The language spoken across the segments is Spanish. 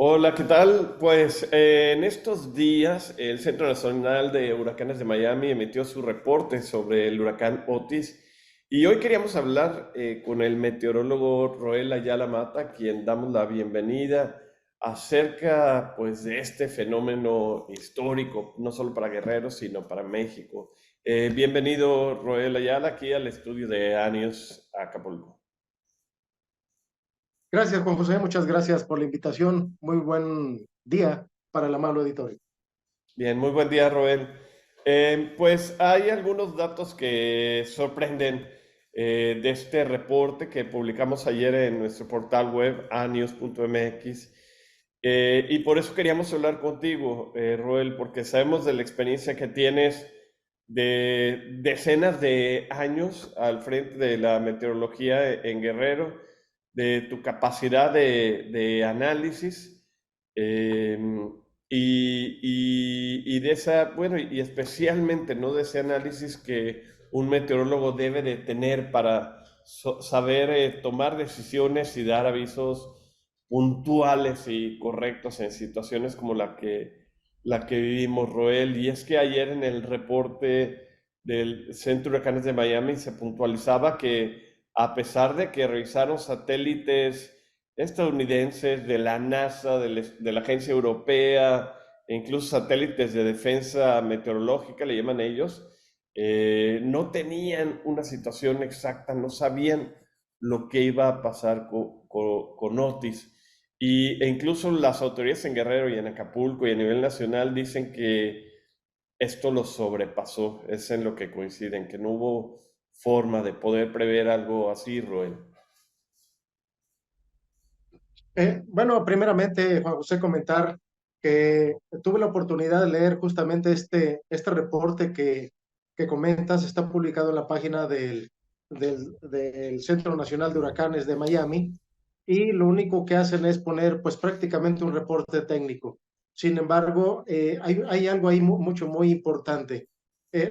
Hola, ¿qué tal? Pues en estos días el Centro Nacional de Huracanes de Miami emitió su reporte sobre el huracán Otis y hoy queríamos hablar con el meteorólogo Roel Ayala Mata, quien damos la bienvenida acerca pues de este fenómeno histórico, no solo para Guerrero, sino para México. Bienvenido Roel Ayala aquí al estudio de Anios Acapulco. Gracias, Juan José. Muchas gracias por la invitación. Muy buen día para el amable auditorio. Bien, muy buen día, Roel. Pues hay algunos datos que sorprenden de este reporte que publicamos ayer en nuestro portal web anews.mx. Y por eso queríamos hablar contigo, Roel, porque sabemos de la experiencia que tienes de decenas de años al frente de la meteorología en Guerrero, de tu capacidad de análisis. Y de esa, bueno, y especialmente, ¿no? De ese análisis que un meteorólogo debe de tener para saber tomar decisiones y dar avisos puntuales y correctos en situaciones como la que vivimos, Roel. Y es que ayer en el reporte del Centro de Huracanes de Miami se puntualizaba que a pesar de que revisaron satélites estadounidenses, de la NASA, de la Agencia Europea, e incluso satélites de defensa meteorológica, le llaman ellos, no tenían una situación exacta, no sabían lo que iba a pasar con Otis. E incluso las autoridades en Guerrero y en Acapulco y a nivel nacional dicen que esto lo sobrepasó, es en lo que coinciden, que no hubo forma de poder prever algo así, Roel. Bueno, primeramente, Juan José, comentar que tuve la oportunidad de leer justamente este reporte que comentas. Está publicado en la página del Centro Nacional de Huracanes de Miami, y lo único que hacen es poner pues prácticamente un reporte técnico. Sin embargo, hay algo ahí muy importante.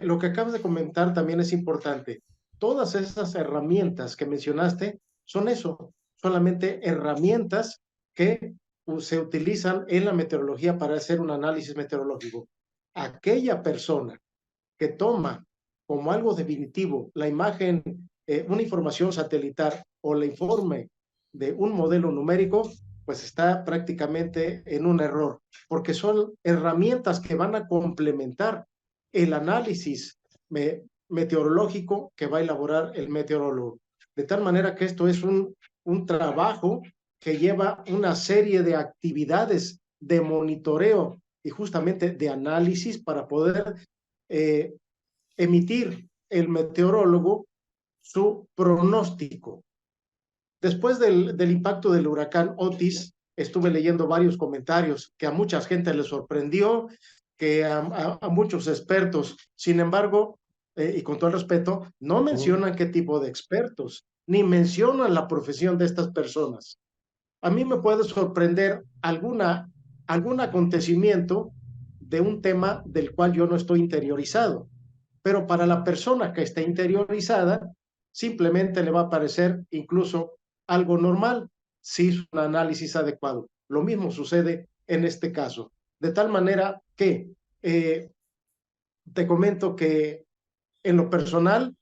Lo que acabas de comentar también es importante. Todas esas herramientas que mencionaste son eso, solamente herramientas que se utilizan en la meteorología para hacer un análisis meteorológico. Aquella persona que toma como algo definitivo la imagen, una información satelital o el informe de un modelo numérico, pues está prácticamente en un error, porque son herramientas que van a complementar el análisis meteorológico que va a elaborar el meteorólogo. De tal manera que esto es un trabajo que lleva una serie de actividades de monitoreo y justamente de análisis para poder eh, emitir el meteorólogo su pronóstico. Después del impacto del huracán Otis, estuve leyendo varios comentarios que a mucha gente les sorprendió, que a muchos expertos, sin embargo, y con todo el respeto, no Ujú. mencionan qué tipo de expertos, ni mencionan la profesión de estas personas. A mí me puede sorprender algún acontecimiento de un tema del cual yo no estoy interiorizado, pero para la persona que está interiorizada, simplemente le va a parecer incluso algo normal si es un análisis adecuado. Lo mismo sucede en este caso. De tal manera que eh, te comento que en lo personal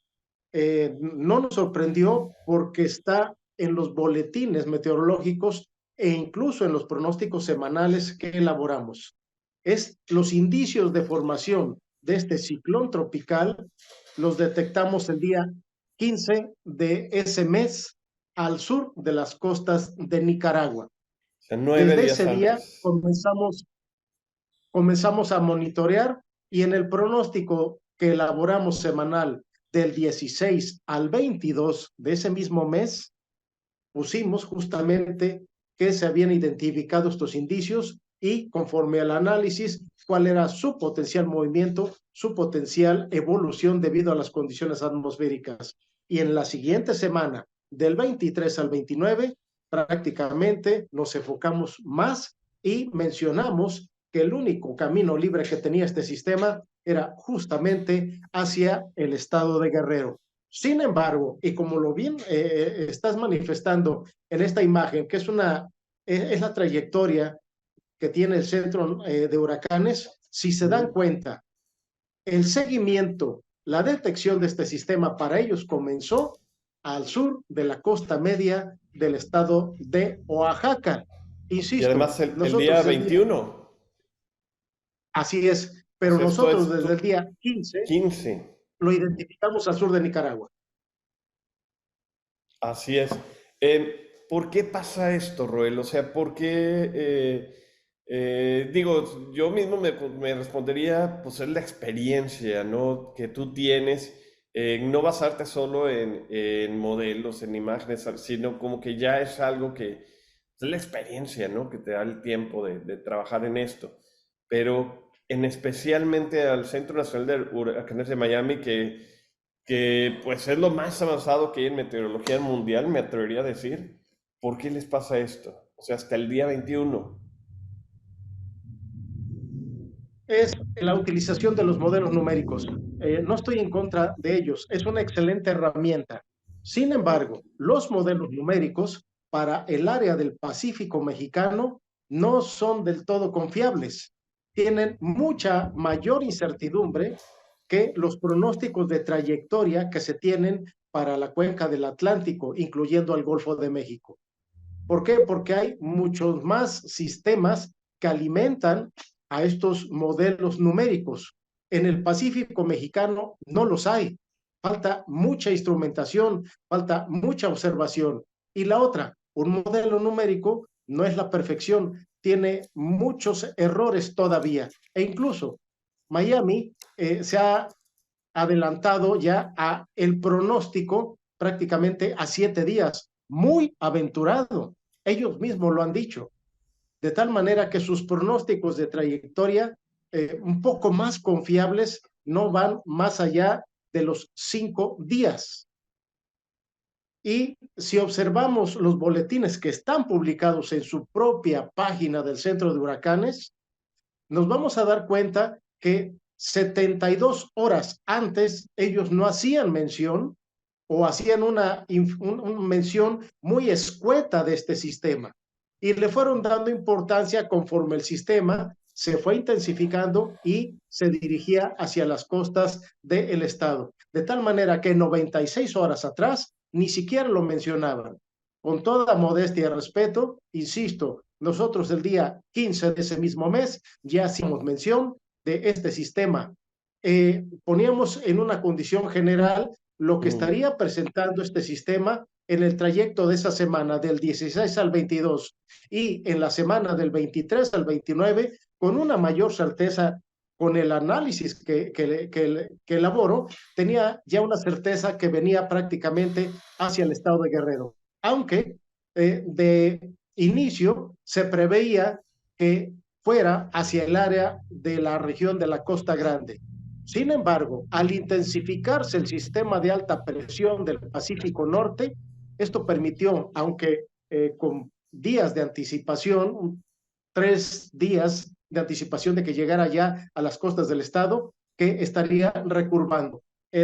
no nos sorprendió porque está en los boletines meteorológicos e incluso en los pronósticos semanales que elaboramos. Es los indicios de formación de este ciclón tropical, los detectamos el día 15 de ese mes al sur de las costas de Nicaragua. O sea, 9 días Desde ese día antes. comenzamos a monitorear, y en el pronóstico que elaboramos semanal del 16 al 22 de ese mismo mes, pusimos justamente que se habían identificado estos indicios y conforme al análisis, cuál era su potencial movimiento, su potencial evolución debido a las condiciones atmosféricas. Y en la siguiente semana, del 23 al 29, prácticamente nos enfocamos más y mencionamos que el único camino libre que tenía este sistema era justamente hacia el estado de Guerrero. Sin embargo, y como lo bien estás manifestando en esta imagen, que es la trayectoria que tiene el centro de huracanes, si se dan cuenta, el seguimiento, la detección de este sistema para ellos comenzó al sur de la costa media del estado de Oaxaca. Y Insisto, además el día nosotros desde el día, 21, así es, o pero sea, esto nosotros es desde el día 15 15. lo identificamos al sur de Nicaragua. Así es. ¿Por qué pasa esto, Roel? O sea, ¿por qué? Digo, yo mismo me respondería, pues es la experiencia, ¿no? Que tú tienes, no basarte solo en modelos, en imágenes, sino como que ya es algo que es la experiencia, ¿no? Que te da el tiempo de trabajar en esto. Pero en especialmente al Centro Nacional de Huracanes de Miami, que pues es lo más avanzado que hay en meteorología mundial, me atrevería a decir. ¿Por qué les pasa esto? O sea, hasta el día 21. Es la utilización de los modelos numéricos. No estoy en contra de ellos, es una excelente herramienta. Sin embargo, los modelos numéricos para el área del Pacífico mexicano no son del todo confiables. Tienen mucha mayor incertidumbre que los pronósticos de trayectoria que se tienen para la cuenca del Atlántico, incluyendo el Golfo de México. ¿Por qué? Porque hay muchos más sistemas que alimentan a estos modelos numéricos. En el Pacífico mexicano no los hay. Falta mucha instrumentación, falta mucha observación. Y la otra, un modelo numérico no es la perfección, tiene muchos errores todavía. E incluso Miami se ha adelantado ya a el pronóstico prácticamente a 7 días, muy aventurado. Ellos mismos lo han dicho, de tal manera que sus pronósticos de trayectoria un poco más confiables no van más allá de los 5 días. Y si observamos los boletines que están publicados en su propia página del Centro de Huracanes, nos vamos a dar cuenta que 72 horas antes ellos no hacían mención o hacían una mención muy escueta de este sistema y le fueron dando importancia conforme el sistema se fue intensificando y se dirigía hacia las costas del estado. De tal manera que 96 horas atrás ni siquiera lo mencionaban. Con toda modestia y respeto, insisto, nosotros el día 15 de ese mismo mes ya hicimos mención de este sistema. Poníamos en una condición general lo que Mm. estaría presentando este sistema en el trayecto de esa semana, del 16 al 22, y en la semana del 23 al 29, con una mayor certeza, con el análisis que elaboro, tenía ya una certeza que venía prácticamente hacia el estado de Guerrero. Aunque de inicio se preveía que fuera hacia el área de la región de la Costa Grande. Sin embargo, al intensificarse el sistema de alta presión del Pacífico Norte, esto permitió, aunque con días de anticipación, 3 días de anticipación de que llegara ya a las costas del estado, que estaría recurvando.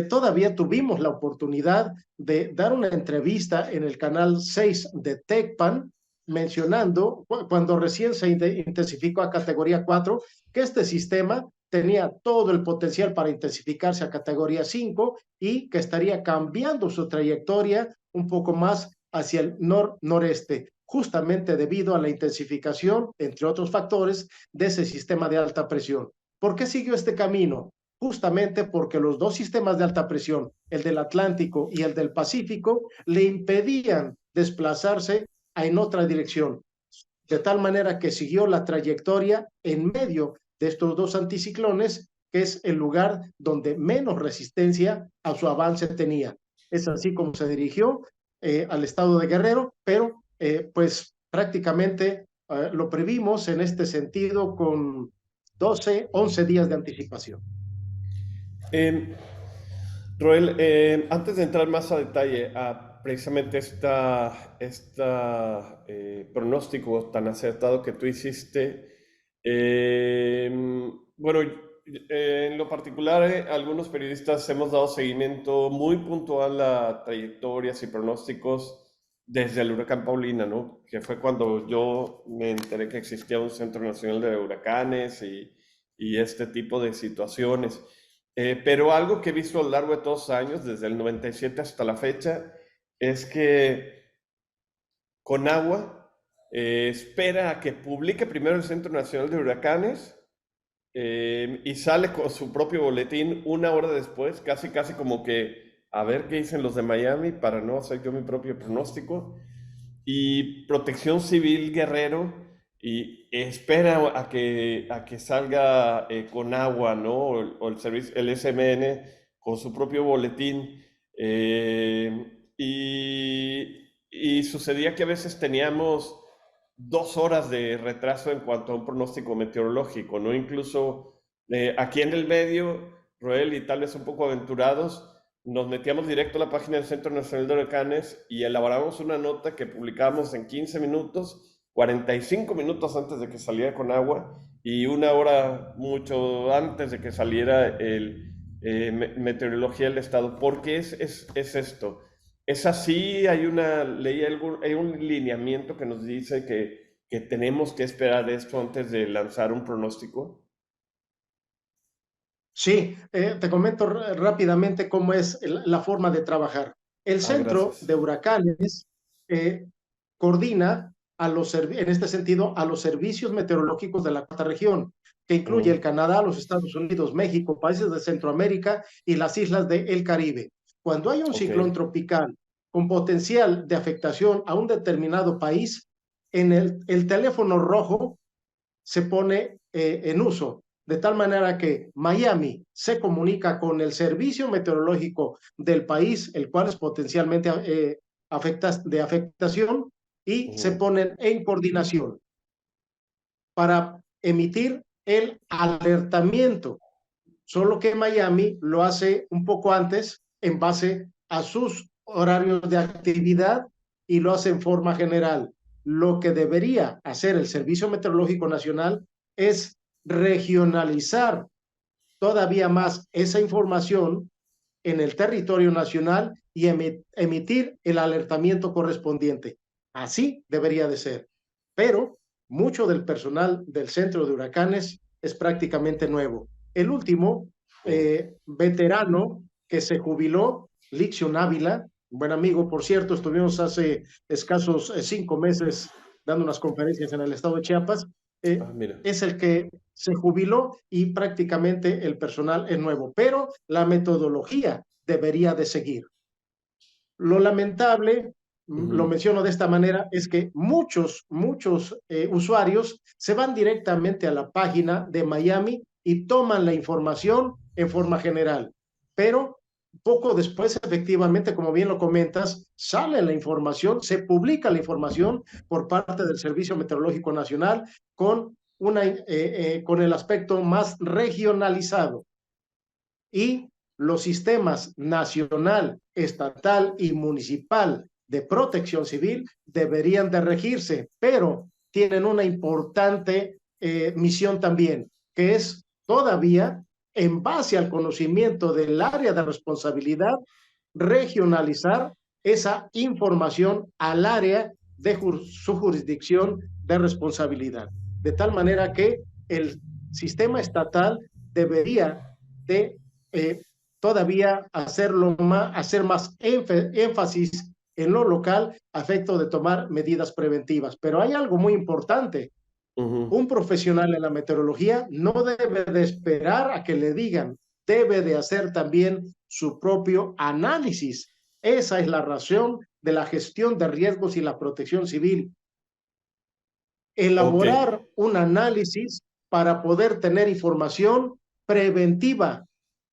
Todavía tuvimos la oportunidad de dar una entrevista en el canal 6 de TECPAN, mencionando, cuando recién se intensificó a categoría 4, que este sistema tenía todo el potencial para intensificarse a categoría 5 y que estaría cambiando su trayectoria un poco más hacia el nor-noreste, justamente debido a la intensificación, entre otros factores, de ese sistema de alta presión. ¿Por qué siguió este camino? Justamente porque los dos sistemas de alta presión, el del Atlántico y el del Pacífico, le impedían desplazarse en otra dirección, de tal manera que siguió la trayectoria en medio de estos dos anticiclones, que es el lugar donde menos resistencia a su avance tenía. Es así como se dirigió al estado de Guerrero, pero pues prácticamente lo previmos en este sentido con 12, 11 días de anticipación. Eh, Roel, antes de entrar más a detalle a precisamente esta pronóstico tan acertado que tú hiciste, eh, bueno, en lo particular, algunos periodistas hemos dado seguimiento muy puntual a trayectorias y pronósticos desde el huracán Paulina, ¿no? Que fue cuando yo me enteré que existía un Centro Nacional de Huracanes y este tipo de situaciones. Pero algo que he visto a lo largo de todos los años, desde el 97 hasta la fecha, es que Conagua espera a que publique primero el Centro Nacional de Huracanes y sale con su propio boletín una hora después, casi casi como que a ver qué dicen los de Miami para no hacer yo mi propio pronóstico. Y Protección Civil Guerrero y espera a que salga con agua, ¿no? O el servicio, el SMN con su propio boletín. Y sucedía que a veces teníamos 2 horas de retraso en cuanto a un pronóstico meteorológico, ¿no? Incluso aquí en el medio, Roel, y tal vez un poco aventurados, nos metíamos directo a la página del Centro Nacional de Huracanes y elaboramos una nota que publicábamos en 15 minutos, 45 minutos antes de que saliera con agua y una hora mucho antes de que saliera el meteorología del estado. ¿Por qué es esto? Es así, hay una ley, hay un lineamiento que nos dice que tenemos que esperar esto antes de lanzar un pronóstico. Sí, te comento rápidamente cómo es la forma de trabajar. El Ah, centro gracias. de huracanes eh, coordina en este sentido a los servicios meteorológicos de la cuarta región, que incluye el Ujú, Canadá, los Estados Unidos, México, países de Centroamérica y las islas del Caribe. Cuando hay un ok. ciclón tropical con potencial de afectación a un determinado país, en el teléfono rojo se pone en uso, de tal manera que Miami se comunica con el servicio meteorológico del país, el cual es potencialmente de afectación, y se Ujú, ponen en coordinación para emitir el alertamiento, solo que Miami lo hace un poco antes en base a sus horarios de actividad y lo hace en forma general. Lo que debería hacer el Servicio Meteorológico Nacional es regionalizar todavía más esa información en el territorio nacional y emitir el alertamiento correspondiente. Así debería de ser. Pero mucho del personal del centro de huracanes es prácticamente nuevo. El último sí. veterano que se jubiló, Lixion Ávila, un buen amigo, por cierto, estuvimos hace escasos 5 meses dando unas conferencias en el estado de Chiapas, Ah, mira. es el que se jubiló y prácticamente el personal es nuevo, pero la metodología debería de seguir. Lo lamentable, lo Ujú, menciono de esta manera, es que muchos usuarios se van directamente a la página de Miami y toman la información en forma general, pero poco después, efectivamente, como bien lo comentas, sale la información, se publica la información por parte del Servicio Meteorológico Nacional con el aspecto más regionalizado y los sistemas nacional, estatal y municipal de protección civil deberían de regirse, pero tienen una importante misión también, que es todavía, en base al conocimiento del área de responsabilidad, regionalizar esa información al área de su jurisdicción de responsabilidad. De tal manera que el sistema estatal debería de eh, todavía hacer más énfasis en lo local a efecto de tomar medidas preventivas. Pero hay algo muy importante. ujú. Un profesional en la meteorología no debe de esperar a que le digan, debe de hacer también su propio análisis. Esa es la razón de la gestión de riesgos y la protección civil. Ok, Elaborar un análisis para poder tener información preventiva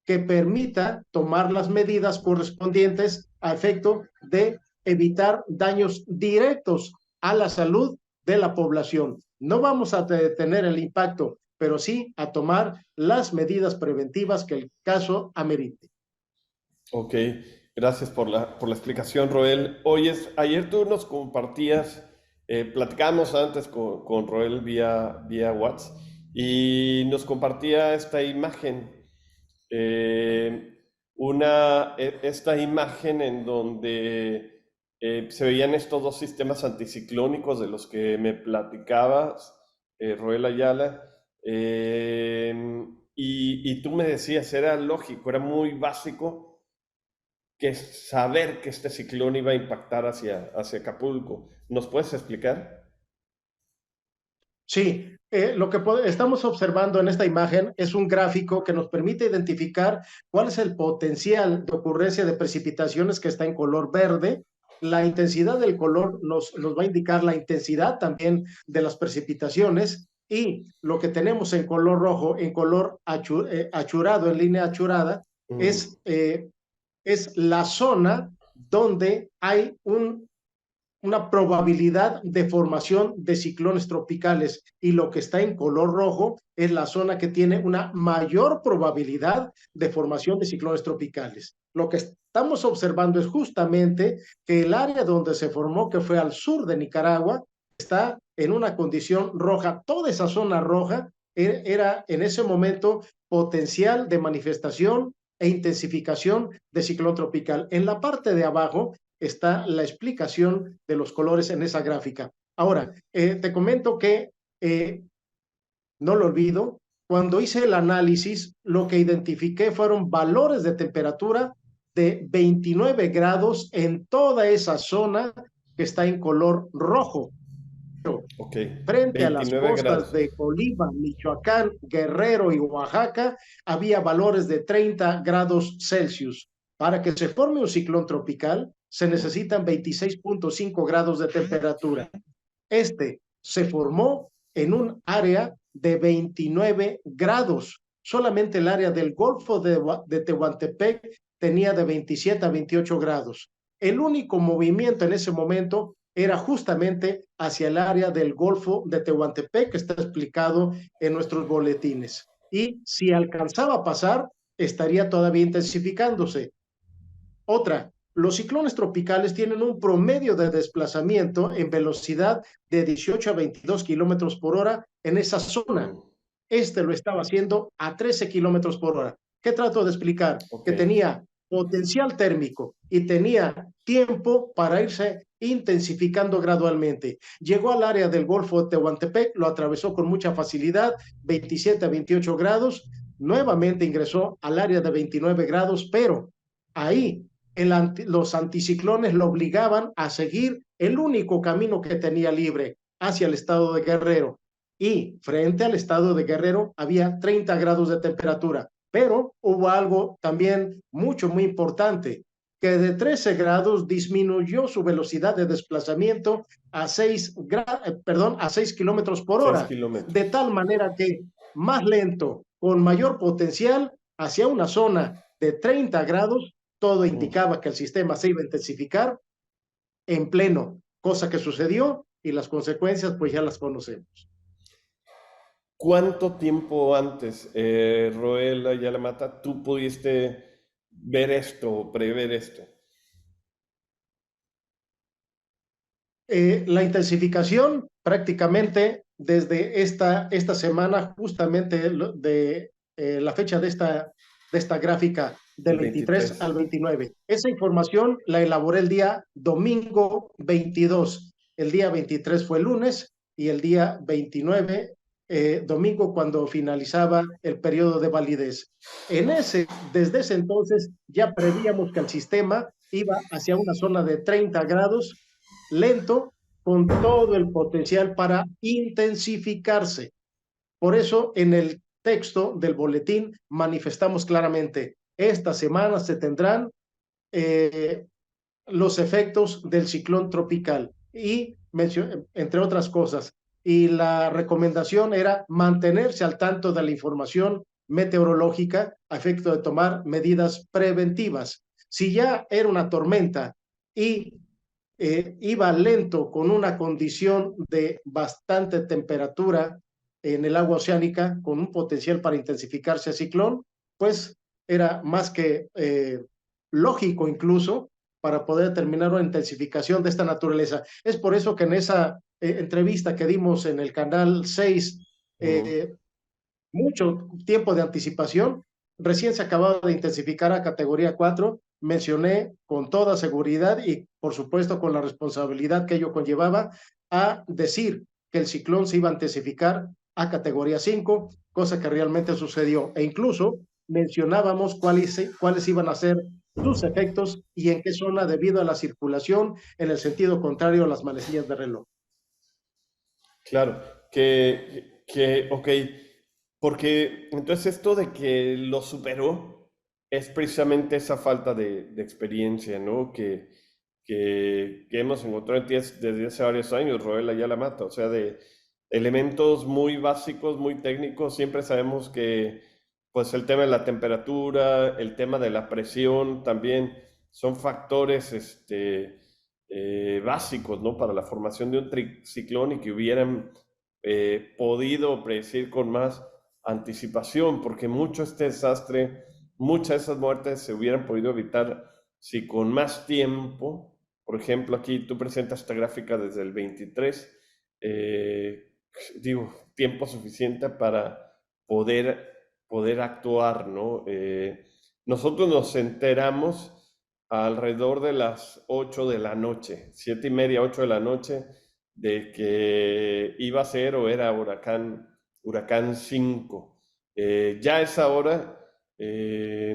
que permita tomar las medidas correspondientes a efecto de evitar daños directos a la salud de la población. No vamos a tener el impacto, pero sí a tomar las medidas preventivas que el caso amerite. ok. Gracias por la explicación, Roel. Ayer tú nos compartías, platicamos antes con Roel vía WhatsApp y nos compartía esta imagen. Esta imagen en donde se veían estos dos sistemas anticiclónicos de los que me platicabas, Roel Ayala, y tú me decías, era lógico, era muy básico que saber que este ciclón iba a impactar hacia Acapulco. ¿Nos puedes explicar? Sí, lo que estamos observando en esta imagen es un gráfico que nos permite identificar cuál es el potencial de ocurrencia de precipitaciones que está en color verde. La intensidad del color nos va a indicar la intensidad también de las precipitaciones y lo que tenemos en color rojo, en color achurado, en línea achurada, Mm, es, eh, es la zona donde hay una probabilidad de formación de ciclones tropicales y lo que está en color rojo es la zona que tiene una mayor probabilidad de formación de ciclones tropicales. Lo que estamos observando es justamente que el área donde se formó, que fue al sur de Nicaragua, está en una condición roja. Toda esa zona roja era en ese momento potencial de manifestación e intensificación de ciclón tropical. En la parte de abajo está la explicación de los colores en esa gráfica. Ahora, te comento que, no lo olvido, cuando hice el análisis, lo que identifiqué fueron valores de temperatura de 29 grados en toda esa zona que está en color rojo. ok, Frente a las 29 costas grados. de Colima, Michoacán, Guerrero y Oaxaca, había valores de 30 grados Celsius. Para que se forme un ciclón tropical, se necesitan 26.5 grados de temperatura. Este se formó en un área de 29 grados. Solamente el área del Golfo de Tehuantepec tenía de 27 a 28 grados. El único movimiento en ese momento era justamente hacia el área del Golfo de Tehuantepec, que está explicado en nuestros boletines. Y si alcanzaba a pasar, estaría todavía intensificándose. Otra, los ciclones tropicales tienen un promedio de desplazamiento en velocidad de 18 a 22 kilómetros por hora en esa zona. Mm, Este lo estaba haciendo a 13 kilómetros por hora. ¿Qué trato de explicar? ok. Que tenía potencial térmico y tenía tiempo para irse intensificando gradualmente. Llegó al área del Golfo de Tehuantepec, lo atravesó con mucha facilidad, 27 a 28 grados, nuevamente ingresó al área de 29 grados, pero ahí los anticiclones lo obligaban a seguir el único camino que tenía libre hacia el estado de Guerrero. Y frente al estado de Guerrero había 30 grados de temperatura. Pero hubo algo también muy importante, que de 13 grados disminuyó su velocidad de desplazamiento a 6 kilómetros por 6 hora, de kilómetros. tal manera que más lento, con mayor potencial, hacia una zona de 30 grados, todo Mm. indicaba que el sistema se iba a intensificar en pleno, cosa que sucedió y las consecuencias pues ya las conocemos. ¿Cuánto tiempo antes, Roel Ayala Mata, tú pudiste ver esto o prever esto? La intensificación prácticamente desde esta semana, justamente de la fecha de esta gráfica del El 23 23. al 29. Esa información la elaboré el día domingo 22. El día 23 fue el lunes y el día 29, domingo, cuando finalizaba el periodo de validez. Desde ese entonces ya prevíamos que el sistema iba hacia una zona de 30 grados lento, con todo el potencial para intensificarse. Por eso, en el texto del boletín manifestamos claramente, esta semana se tendrán eh, los efectos del ciclón tropical y, entre otras cosas, y la recomendación era mantenerse al tanto de la información meteorológica a efecto de tomar medidas preventivas. Si ya era una tormenta y iba lento con una condición de bastante temperatura en el agua oceánica, con un potencial para intensificarse a ciclón, pues era más que lógico incluso para poder terminar una intensificación de esta naturaleza. Es por eso que en esa entrevista que dimos en el canal 6, Mm, eh, mucho tiempo de anticipación, recién se acababa de intensificar a categoría 4, mencioné con toda seguridad y por supuesto con la responsabilidad que ello conllevaba a decir que el ciclón se iba a intensificar a categoría 5, cosa que realmente sucedió. E incluso mencionábamos cuáles iban a ser sus efectos y en qué zona debido a la circulación en el sentido contrario a las manecillas de reloj. Claro, ok, porque entonces esto de que lo superó es precisamente esa falta de experiencia, ¿no? Que hemos encontrado desde hace varios años, Roel Ayala Mata, o sea, de elementos muy básicos, muy técnicos, siempre sabemos que pues el tema de la temperatura, el tema de la presión también son factores, básicos, ¿no? Para la formación de un ciclón y que hubieran podido predecir con más anticipación, porque mucho este desastre, muchas de esas muertes se hubieran podido evitar si con más tiempo, por ejemplo, aquí tú presentas esta gráfica desde el 23, digo, tiempo suficiente para poder, poder actuar, ¿no? Nosotros nos enteramos alrededor de las 8 de la noche, 7:30, 8 de la noche, de que iba a ser o era huracán 5. Ya a esa hora,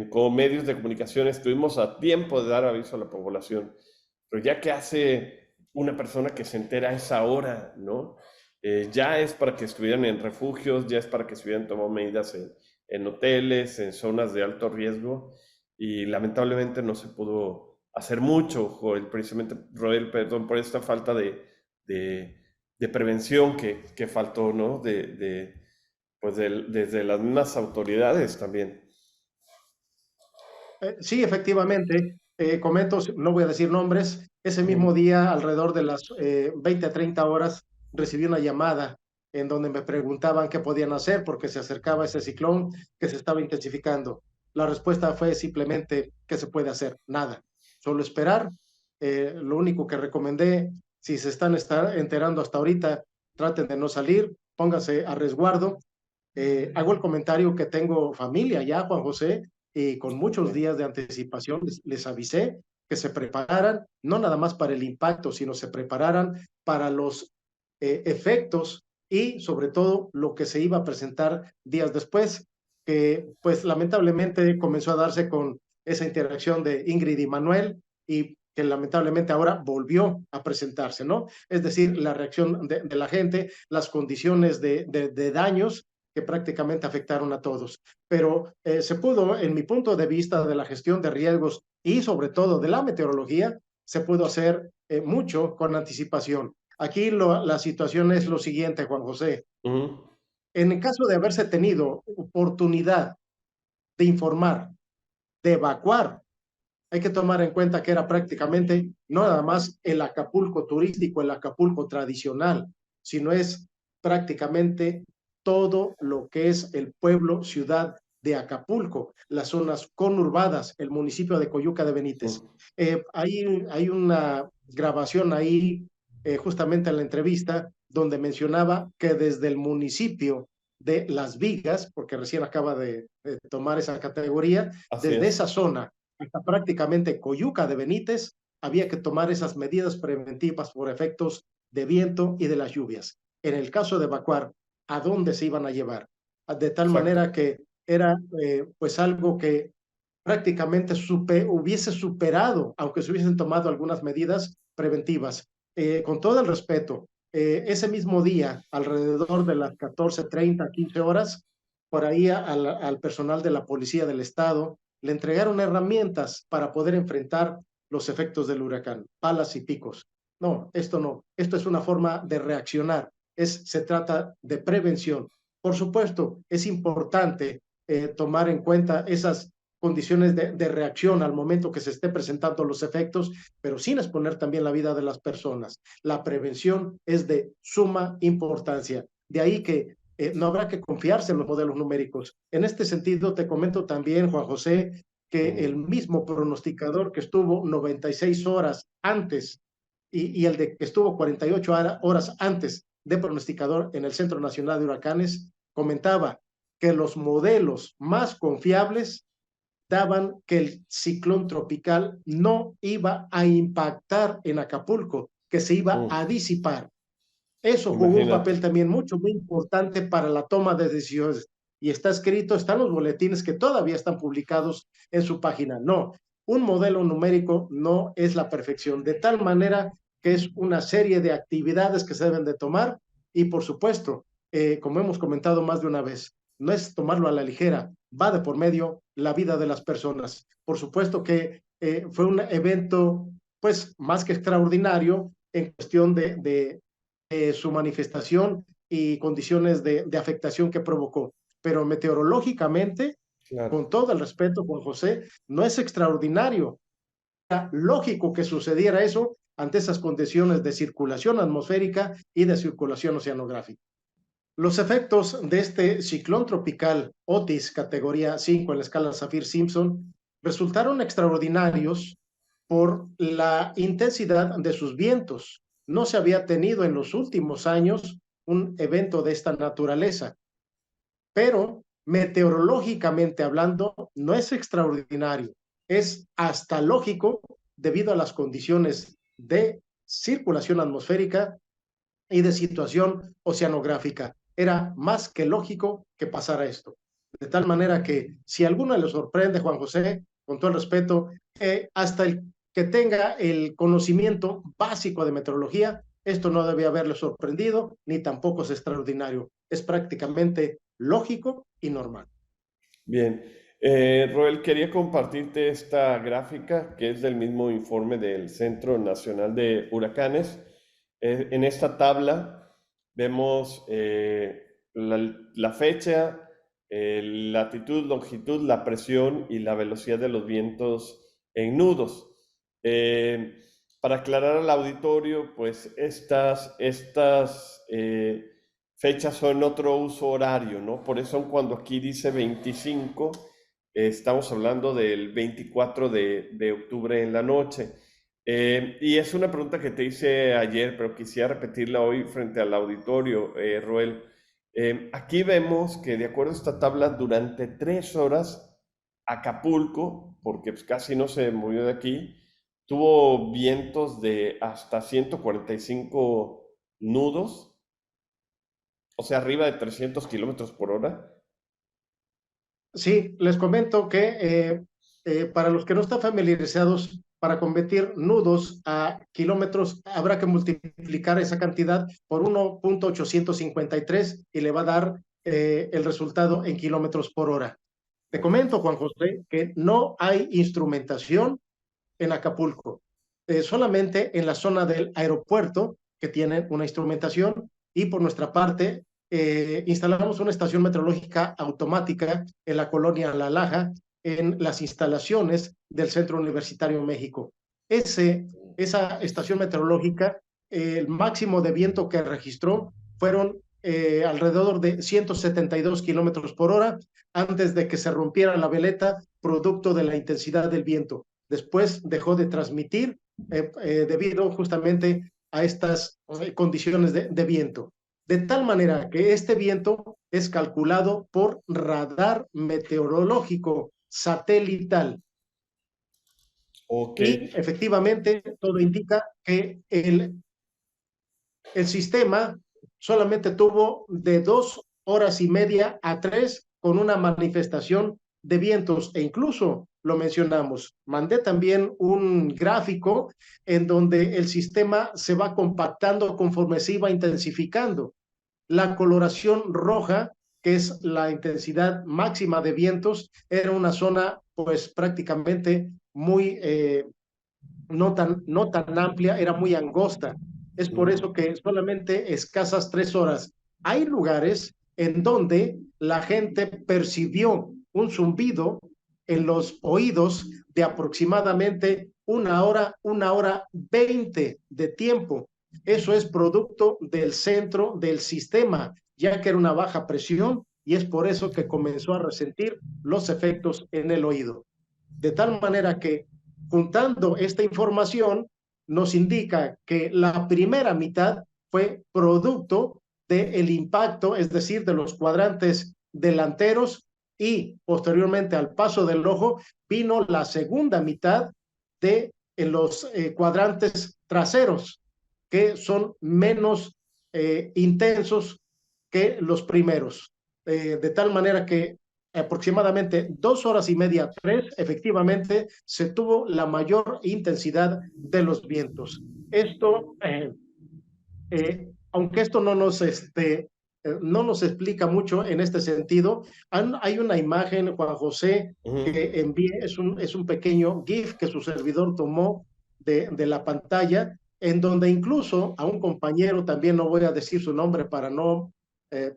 como medios de comunicación, estuvimos a tiempo de dar aviso a la población, pero ya que hace una persona que se entera a esa hora, ¿no? Ya es para que estuvieran en refugios, ya es para que estuvieran tomando medidas en hoteles, en zonas de alto riesgo, y lamentablemente no se pudo hacer mucho, Joel, precisamente, Roel, perdón, por esta falta de, de prevención que faltó, ¿no? Pues desde las mismas autoridades también. Sí, efectivamente, comento, no voy a decir nombres, ese mismo Ujú. día, alrededor de las 20 a 30 horas, recibí una llamada en donde me preguntaban qué podían hacer porque se acercaba ese ciclón que se estaba intensificando. La respuesta fue simplemente, ¿qué se puede hacer? Nada, solo esperar. Lo único que recomendé, si se están enterando hasta ahorita, traten de no salir, pónganse a resguardo. Hago el comentario que tengo familia ya, Juan José, y con muchos Ok. días de anticipación les avisé que se prepararan, no nada más para el impacto, sino se prepararan para los efectos y sobre todo lo que se iba a presentar días después, que pues lamentablemente comenzó a darse con esa interacción de Ingrid y Manuel y que lamentablemente ahora volvió a presentarse, ¿no? Es decir, la reacción de la gente, las condiciones de daños que prácticamente afectaron a todos. Pero se pudo, en mi punto de vista de la gestión de riesgos y sobre todo de la meteorología, se pudo hacer mucho con anticipación. Aquí la situación es lo siguiente, Juan José. Ujú. En el caso de haberse tenido oportunidad de informar, de evacuar, hay que tomar en cuenta que era prácticamente no nada más el Acapulco turístico, el Acapulco tradicional, sino es prácticamente todo lo que es el pueblo, ciudad de Acapulco, las zonas conurbadas, el municipio de Coyuca de Benítez. Ujú. Hay una grabación ahí, justamente en la entrevista, donde mencionaba que desde el municipio de Las Vigas, porque recién acaba de tomar esa categoría, Así desde es. esa zona hasta prácticamente Coyuca de Benítez, había que tomar esas medidas preventivas por efectos de viento y de las lluvias. En el caso de evacuar, ¿a dónde se iban a llevar? De tal Exacto. manera que era pues algo que prácticamente hubiese superado, aunque se hubiesen tomado algunas medidas preventivas. Con todo el respeto, ese mismo día, alrededor de las 14:30, 15 horas, por ahí al personal de la Policía del Estado le entregaron herramientas para poder enfrentar los efectos del huracán, palas y picos. No, esto no. Esto es una forma de reaccionar. Se trata de prevención. Por supuesto, es importante tomar en cuenta esas condiciones de reacción al momento que se esté presentando los efectos, pero sin exponer también la vida de las personas. La prevención es de suma importancia. De ahí que no habrá que confiarse en los modelos numéricos. En este sentido, te comento también, Juan José, que el Ujú. mismo pronosticador que estuvo 96 horas antes y el de que estuvo 48 horas antes de pronosticador en el Centro Nacional de Huracanes, comentaba que los modelos más confiables daban que el ciclón tropical no iba a impactar en Acapulco, que se iba a disipar. Eso jugó un Imagínate. papel también muy importante para la toma de decisiones. Y está escrito, están los boletines que todavía están publicados en su página. No, un modelo numérico no es la perfección, de tal manera que es una serie de actividades que se deben de tomar y, por supuesto, como hemos comentado más de una vez, no es tomarlo a la ligera, va de por medio la vida de las personas. Por supuesto que fue un evento, pues, más que extraordinario en cuestión de su manifestación y condiciones de afectación que provocó. Pero meteorológicamente, Claro. con todo el respeto, Juan José, no es extraordinario. Era lógico que sucediera eso ante esas condiciones de circulación atmosférica y de circulación oceanográfica. Los efectos de este ciclón tropical Otis, categoría 5 en la escala Saffir-Simpson, resultaron extraordinarios por la intensidad de sus vientos. No se había tenido en los últimos años un evento de esta naturaleza, pero meteorológicamente hablando no es extraordinario, es hasta lógico debido a las condiciones de circulación atmosférica y de situación oceanográfica. Era más que lógico que pasara esto. De tal manera que si a alguno le sorprende, Juan José, con todo el respeto, hasta el que tenga el conocimiento básico de meteorología, esto no debe haberle sorprendido, ni tampoco es extraordinario. Es prácticamente lógico y normal. Bien. Roel, quería compartirte esta gráfica que es del mismo informe del Centro Nacional de Huracanes. En esta tabla vemos la fecha, latitud, longitud, la presión y la velocidad de los vientos en nudos. Para aclarar al auditorio, pues estas fechas son otro uso horario, ¿no? Por eso cuando aquí dice 25, estamos hablando del 24 de octubre en la noche. Y es una pregunta que te hice ayer, pero quisiera repetirla hoy frente al auditorio, Roel. Aquí vemos que de acuerdo a esta tabla, durante 3 horas, Acapulco, porque pues, casi no se movió de aquí, tuvo vientos de hasta 145 nudos, o sea, arriba de 300 kilómetros por hora. Sí, les comento que para los que no están familiarizados, para convertir nudos a kilómetros, habrá que multiplicar esa cantidad por 1.853 y le va a dar el resultado en kilómetros por hora. Te Ok. comento, Juan José, que no hay instrumentación en Acapulco, solamente en la zona del aeropuerto que tienen una instrumentación y por nuestra parte instalamos una estación meteorológica automática en la colonia La Laja, en las instalaciones del Centro Universitario México. Esa estación meteorológica, el máximo de viento que registró fueron alrededor de 172 kilómetros por hora antes de que se rompiera la veleta producto de la intensidad del viento. Después dejó de transmitir debido justamente a estas condiciones de viento. De tal manera que este viento es calculado por radar meteorológico satelital. Ok. Y efectivamente todo indica que el sistema solamente tuvo de 2 horas y media a 3 con una manifestación de vientos e incluso lo mencionamos. Mandé también un gráfico en donde el sistema se va compactando conforme se iba intensificando. La coloración roja, que es la intensidad máxima de vientos, era una zona pues prácticamente muy no tan amplia, era muy angosta. Es por Mm. eso que solamente escasas 3 horas. Hay lugares en donde la gente percibió un zumbido en los oídos de aproximadamente 1 hora 20 de tiempo. Eso es producto del centro del sistema, ya que era una baja presión y es por eso que comenzó a resentir los efectos en el oído. De tal manera que juntando esta información nos indica que la primera mitad fue producto del impacto, es decir, de los cuadrantes delanteros y posteriormente al paso del ojo vino la segunda mitad de los cuadrantes traseros, que son menos intensos que los primeros. De tal manera que aproximadamente 2 horas y media, 3, efectivamente se tuvo la mayor intensidad de los vientos. Esto, aunque esto no nos explica mucho en este sentido, hay una imagen, Juan José, Ujú, que envié, es un pequeño GIF que su servidor tomó de la pantalla, en donde incluso a un compañero, también no voy a decir su nombre para no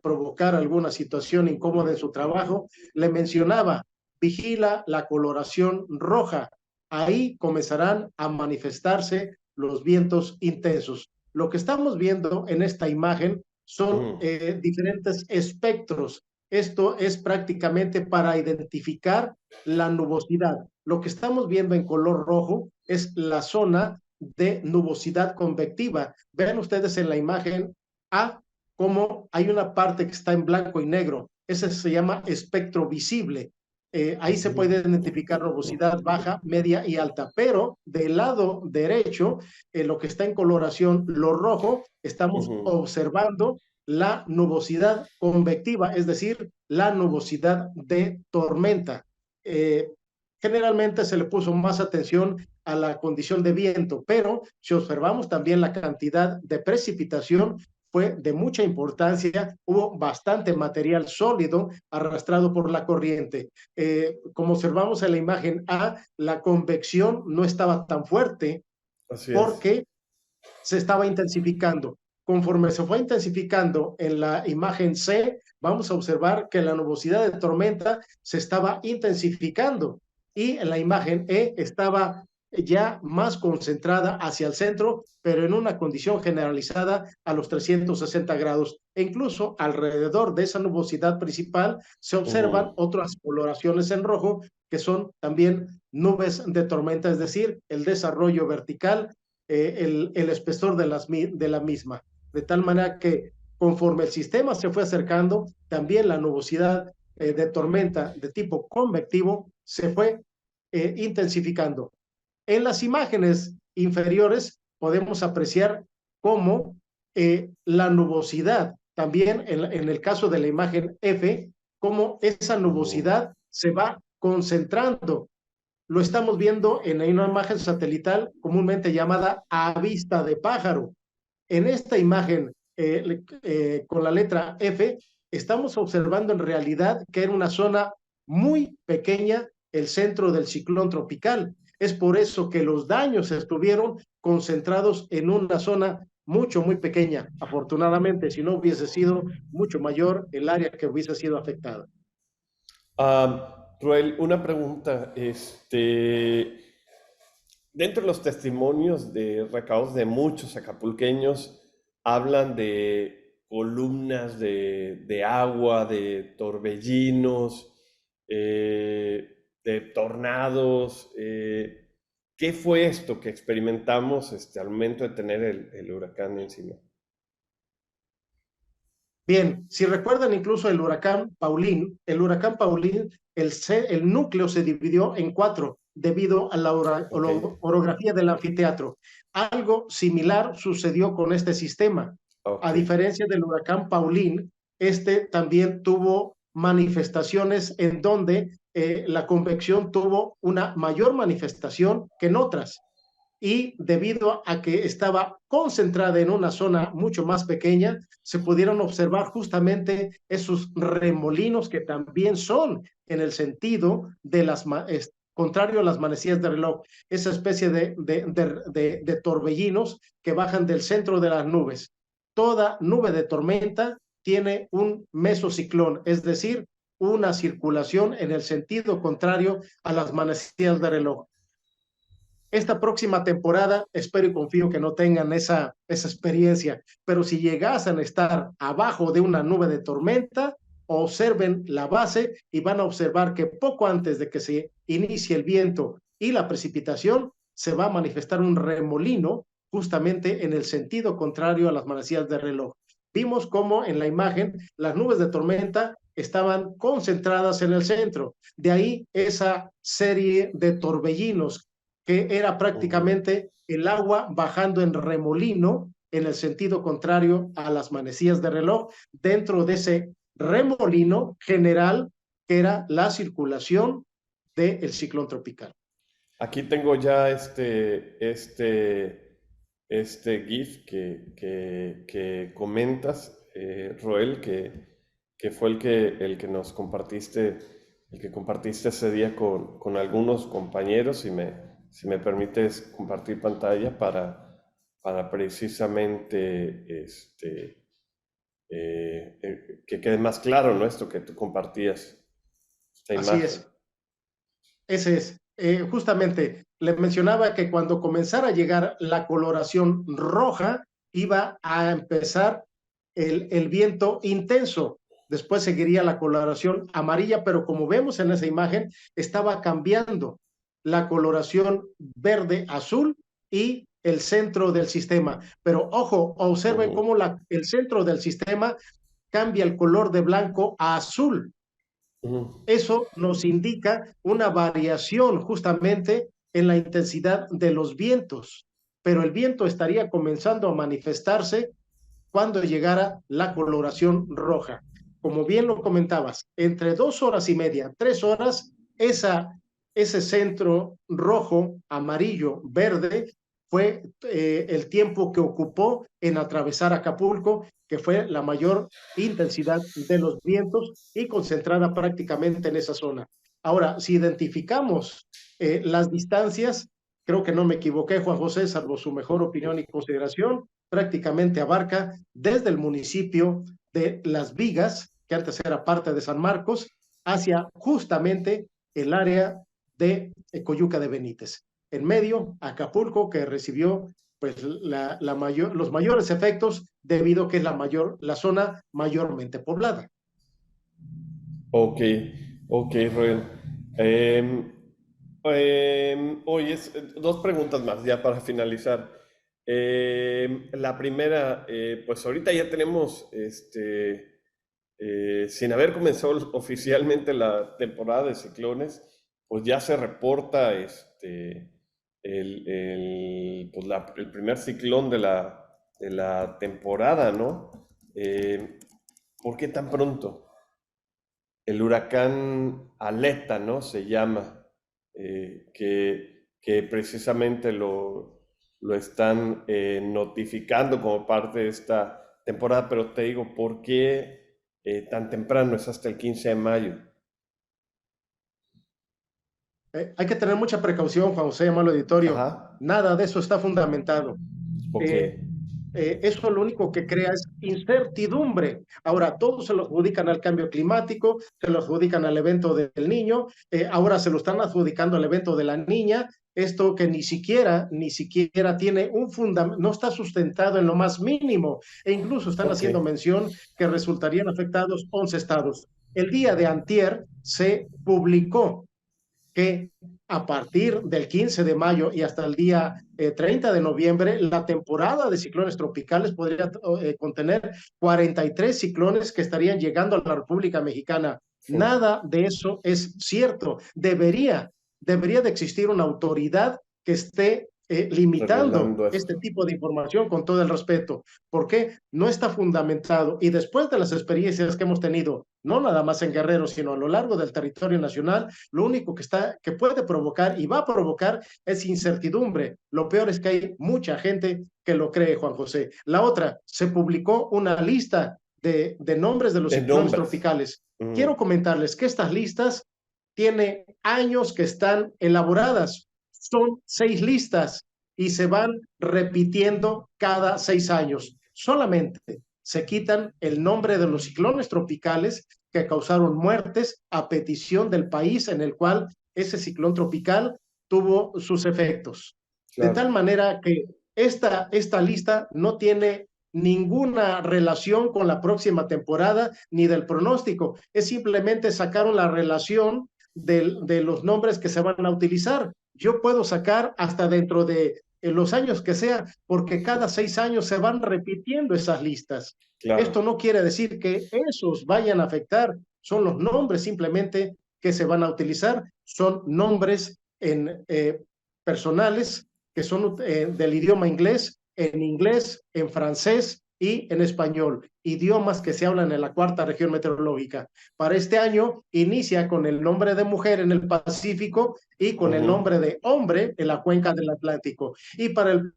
provocar alguna situación incómoda en su trabajo, le mencionaba: vigila la coloración roja, ahí comenzarán a manifestarse los vientos intensos. Lo que estamos viendo en esta imagen son ujú, diferentes espectros. Esto es prácticamente para identificar la nubosidad. Lo que estamos viendo en color rojo es la zona de nubosidad convectiva. Vean ustedes en la imagen A cómo hay una parte que está en blanco y negro. Ese se llama espectro visible. Ahí se puede identificar nubosidad baja, media y alta, pero del lado derecho, lo que está en coloración, lo rojo, estamos ujú. observando la nubosidad convectiva, es decir, la nubosidad de tormenta. Eh, Generalmente se le puso más atención a la condición de viento, pero si observamos también la cantidad de precipitación, fue de mucha importancia, hubo bastante material sólido arrastrado por la corriente. Como observamos en la imagen A, la convección no estaba tan fuerte Así es. porque se estaba intensificando. Conforme se fue intensificando en la imagen C, vamos a observar que la nubosidad de tormenta se estaba intensificando y en la imagen E estaba ya más concentrada hacia el centro, pero en una condición generalizada a los 360 grados. E incluso alrededor de esa nubosidad principal se observan Ujú, otras coloraciones en rojo que son también nubes de tormenta, es decir, el desarrollo vertical, el espesor de la misma. De tal manera que conforme el sistema se fue acercando, también la nubosidad de tormenta de tipo convectivo se fue intensificando. En las imágenes inferiores podemos apreciar cómo la nubosidad, también en el caso de la imagen F, cómo esa ujú. nubosidad se va concentrando. Lo estamos viendo en una imagen satelital comúnmente llamada a vista de pájaro. En esta imagen con la letra F, estamos observando en realidad que era una zona muy pequeña, el centro del ciclón tropical. Es por eso que los daños estuvieron concentrados en una zona muy pequeña. Afortunadamente, si no hubiese sido mucho mayor el área que hubiese sido afectada. Ruel, una pregunta. Dentro de los testimonios de recados de muchos acapulqueños, hablan de columnas de agua, de torbellinos, de tornados. ¿Qué fue esto que experimentamos al momento de tener el huracán encima? Bien, si recuerdan incluso el huracán Paulín, el núcleo se dividió en cuatro debido a la Ok, orografía del anfiteatro. Algo similar sucedió con este sistema. ok. A diferencia del huracán Paulín, este también tuvo manifestaciones en donde la convección tuvo una mayor manifestación que en otras, y debido a que estaba concentrada en una zona mucho más pequeña, se pudieron observar justamente esos remolinos que también son en el sentido de contrario a las manecillas de reloj, esa especie de torbellinos que bajan del centro de las nubes. Toda nube de tormenta tiene un mesociclón, es decir, una circulación en el sentido contrario a las manecillas de reloj. Esta próxima temporada espero y confío que no tengan esa experiencia, pero si llegasen a estar abajo de una nube de tormenta, observen la base y van a observar que poco antes de que se inicie el viento y la precipitación, se va a manifestar un remolino justamente en el sentido contrario a las manecillas de reloj. Vimos cómo en la imagen las nubes de tormenta estaban concentradas en el centro. De ahí esa serie de torbellinos, que era Ujú. prácticamente el agua bajando en remolino en el sentido contrario a las manecillas de reloj, dentro de ese remolino general que era la circulación del ciclón tropical. Aquí tengo ya este GIF que comentas, Roel, que fue el que nos compartiste, el que compartiste ese día con algunos compañeros. Si me permites compartir pantalla para precisamente que quede más claro, ¿no? Esto que tú compartías, esta Así imagen. es. Ese es, justamente, le mencionaba que cuando comenzara a llegar la coloración roja, iba a empezar el viento intenso. Después seguiría la coloración amarilla, pero como vemos en esa imagen, estaba cambiando la coloración verde-azul y el centro del sistema. Pero ojo, observen Ujú, cómo el centro del sistema cambia el color de blanco a azul. ujú. Eso nos indica una variación justamente en la intensidad de los vientos, pero el viento estaría comenzando a manifestarse cuando llegara la coloración roja. Como bien lo comentabas, entre 2 horas y media, 3 horas, ese centro rojo, amarillo, verde fue el tiempo que ocupó en atravesar Acapulco, que fue la mayor intensidad de los vientos y concentrada prácticamente en esa zona. Ahora, si identificamos las distancias, creo que no me equivoqué, Juan José, salvo su mejor opinión y consideración, prácticamente abarca desde el municipio de Las Vigas, que antes era parte de San Marcos, hacia justamente el área de Coyuca de Benítez. En medio, Acapulco, que recibió pues los mayores efectos debido a que es la zona mayormente poblada. Ok, ok, Roel. Em, Oye, dos preguntas más ya para finalizar. La primera, pues ahorita ya tenemos, sin haber comenzado oficialmente la temporada de ciclones, pues ya se reporta el primer ciclón de la temporada, ¿no? ¿Por qué tan pronto? El huracán Aleta, ¿no? Se llama, que precisamente lo están notificando como parte de esta temporada, pero te digo, ¿por qué tan temprano? Es hasta el 15 de mayo. Hay que tener mucha precaución, Juan José, malo auditorio. Ajá, Nada de eso está fundamentado. ok, Eh, Eso lo único que crea es incertidumbre. Ahora, todos se lo adjudican al cambio climático, se lo adjudican al evento del niño, ahora se lo están adjudicando al evento de la niña, esto que ni siquiera tiene un fundamento, no está sustentado en lo más mínimo, e incluso están ok. haciendo mención que resultarían afectados 11 estados. El día de antier se publicó que a partir del 15 de mayo y hasta el día 30 de noviembre, la temporada de ciclones tropicales podría contener 43 ciclones que estarían llegando a la República Mexicana. Nada de eso es cierto. Debería de existir una autoridad que esté limitando Regulando esto. este tipo de información con todo el respeto. ¿Por qué? No está fundamentado. Y después de las experiencias que hemos tenido, no nada más en Guerrero, sino a lo largo del territorio nacional, lo único que puede provocar y va a provocar es incertidumbre. Lo peor es que hay mucha gente que lo cree, Juan José. La otra, se publicó una lista de nombres de los De ciclones nombres. tropicales. Quiero Mm, comentarles que estas listas tienen años que están elaboradas. Son 6 listas y se van repitiendo cada 6 años. Solamente se quitan el nombre de los ciclones tropicales que causaron muertes a petición del país en el cual ese ciclón tropical tuvo sus efectos. De tal claro. manera que esta lista no tiene ninguna relación con la próxima temporada ni del pronóstico. Es simplemente sacaron la relación de los nombres que se van a utilizar. Yo puedo sacar hasta dentro de en los años que sea, porque cada 6 años se van repitiendo esas listas. Claro. Esto no quiere decir que esos vayan a afectar son los nombres simplemente que se van a utilizar, son nombres personales que son del idioma inglés, en francés y en español, idiomas que se hablan en la cuarta región meteorológica. Para este año inicia con el nombre de mujer en el Pacífico y con el Ujú. nombre de hombre en la cuenca del Atlántico. Y para el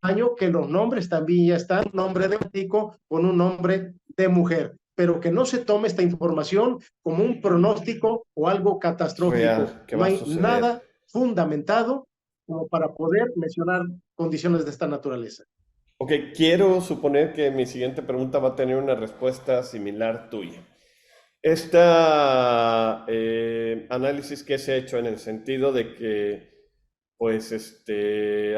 año que los nombres también ya están, nombre de Atlántico con un nombre de mujer, pero que no se tome esta información como un pronóstico o algo catastrófico. Real, ¿qué No va a hay nada suceder? fundamentado como para poder mencionar condiciones de esta naturaleza. Ok, quiero suponer que mi siguiente pregunta va a tener una respuesta similar tuya. Esta análisis que se ha hecho en el sentido de que, pues,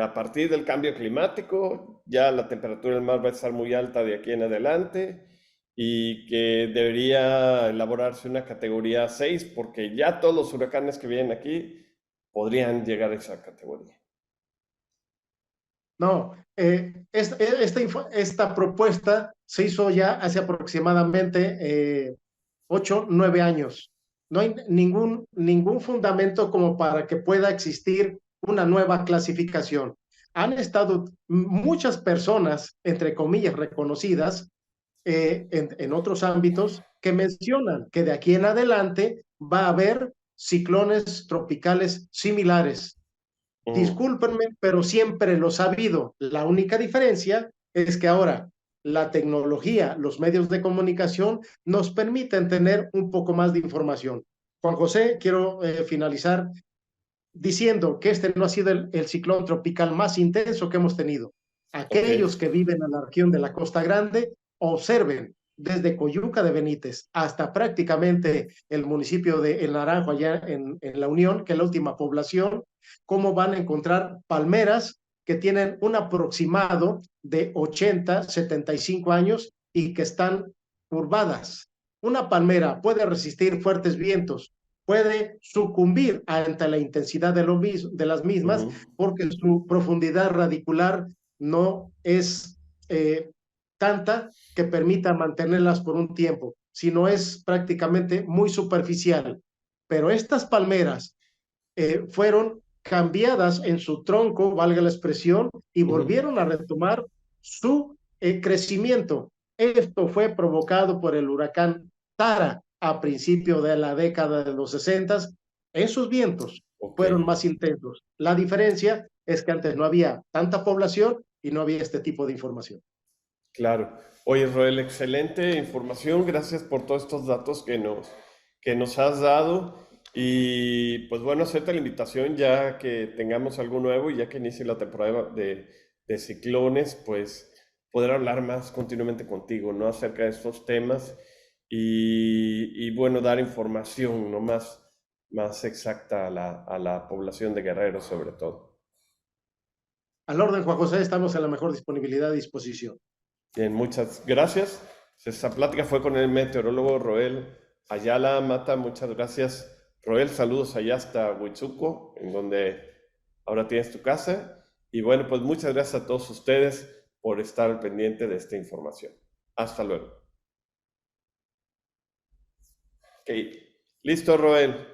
a partir del cambio climático, ya la temperatura del mar va a estar muy alta de aquí en adelante y que debería elaborarse una categoría 6 porque ya todos los huracanes que vienen aquí podrían llegar a esa categoría. No, esta propuesta se hizo ya hace aproximadamente 8, 9 años. No hay ningún fundamento como para que pueda existir una nueva clasificación. Han estado muchas personas, entre comillas, reconocidas en otros ámbitos que mencionan que de aquí en adelante va a haber ciclones tropicales similares. Ujú, Discúlpenme, pero siempre los ha habido. La única diferencia es que ahora la tecnología, los medios de comunicación nos permiten tener un poco más de información. Juan José, quiero finalizar diciendo que este no ha sido el ciclón tropical más intenso que hemos tenido. ok. Aquellos que viven en la región de la Costa Grande, observen desde Coyuca de Benítez hasta prácticamente el municipio de El Naranjo, allá en La Unión, que es la última población, cómo van a encontrar palmeras que tienen un aproximado de 80, 75 años y que están curvadas. Una palmera puede resistir fuertes vientos, puede sucumbir ante la intensidad de las mismas Ujú. porque su profundidad radicular no es tanta que permita mantenerlas por un tiempo, sino es prácticamente muy superficial. Pero estas palmeras fueron cambiadas en su tronco, valga la expresión, y Ujú. volvieron a retomar su crecimiento. Esto fue provocado por el huracán Tara a principio de la década de los 60. Esos vientos Ok, fueron más intensos. La diferencia es que antes no había tanta población y no había este tipo de información. claro. Oye, Roel, excelente información. Gracias por todos estos datos que nos has dado. Y pues bueno, acepta la invitación ya que tengamos algo nuevo y ya que inicie la temporada de ciclones, pues poder hablar más continuamente contigo, ¿no? Acerca de estos temas y bueno, dar información, ¿no? Más exacta a la población de Guerrero sobre todo. Al orden, Juan José, estamos en la mejor disponibilidad y disposición. Bien, muchas gracias. Esta plática fue con el meteorólogo Roel Ayala Mata. Muchas gracias. Roel, saludos allá hasta Huitzuco, en donde ahora tienes tu casa. Y bueno, pues muchas gracias a todos ustedes por estar al pendiente de esta información. Hasta luego. Ok, listo, Roel.